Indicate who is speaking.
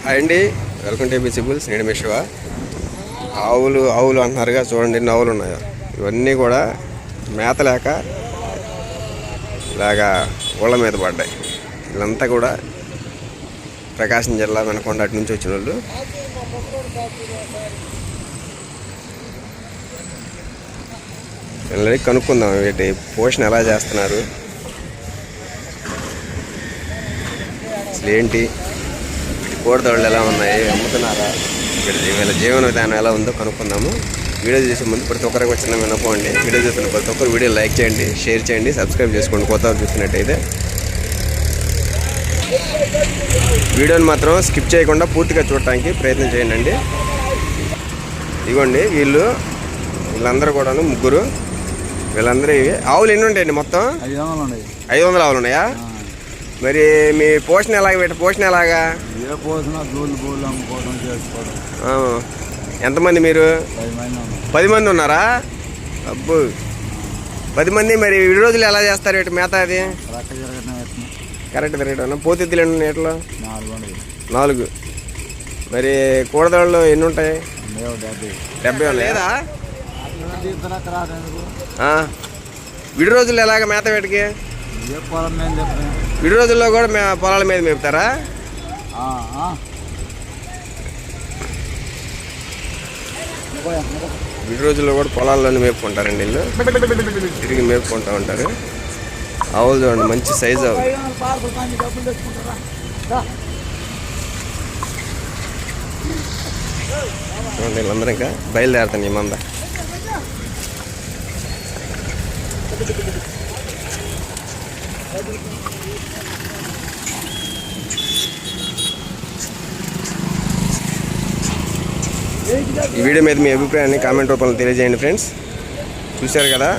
Speaker 1: అండి, welcome to బిసిబుల్స్. నేను మీ శివ. ఆవులు అంటున్నారుగా, చూడండి ఎన్ని ఆవులు ఉన్నాయో. ఇవన్నీ కూడా మేత లేక ఇలాగా ఊళ్ళ మీద పడ్డాయి. వీళ్ళంతా కూడా ప్రకాశం జిల్లా వెనకొండ అటు నుంచి వచ్చిన వాళ్ళు. వీళ్ళని కనుక్కుందాం, వీటి పోషణ ఎలా చేస్తున్నారు, అసలు ఏంటి, కోడిదోళ్ళు ఎలా ఉన్నాయి, అమ్ముతున్నారా, వీళ్ళ జీవన విధానం ఎలా ఉందో కనుక్కుందాము. వీడియో చేసే ముందు ప్రతి ఒక్కరికి వచ్చిన వినపోండి. వీడియో చూస్తున్న ప్రతి ఒక్కరు వీడియో లైక్ చేయండి, షేర్ చేయండి, సబ్స్క్రైబ్ చేసుకోండి. కొత్తగా చూస్తున్నట్టయితే వీడియోని మాత్రం స్కిప్ చేయకుండా పూర్తిగా చూడటానికి ప్రయత్నం చేయండి. ఇదిగోండి వీళ్ళందరూ కూడాను ముగ్గురు. వీళ్ళందరూ ఆవులు ఎన్ని ఉంటాయండి? మొత్తం 500 ఆవులు ఉన్నాయా? మరి మీ పోషణ ఎలాగ? వీటి పోషణ ఎలాగా? ఎంతమంది మీరు? 10 మంది ఉన్నారా? అబ్బో, 10 మంది. మరి 7 రోజులు ఎలా చేస్తారు వీటి మేత? అది కరెక్ట్ తిరగటం. పోతెత్తులు ఎన్ని నీటిలో? 4. మరి కూడదళ్ళు ఎన్ని ఉంటాయి? 70 లేదా? విడి రోజుల్లో ఎలాగ మేత వీటికి? విడి రోజుల్లో కూడా పొలాల మీద మేపుతారా? విడి రోజుల్లో కూడా పొలాల్లోనే మేపుకుంటారండి వీళ్ళు. తిరిగి మేపుకుంటూ ఉంటారు. ఆవులు చూడండి, మంచి సైజు ఆవులు. చూడండి, వీళ్ళందరూ ఇంకా బయలుదేరుతాను ఈ మంద. ఈ వీడియో మీద మీ అభిప్రాయాన్ని కామెంట్ రూపంలో తెలియజేయండి ఫ్రెండ్స్. చూశారు కదా.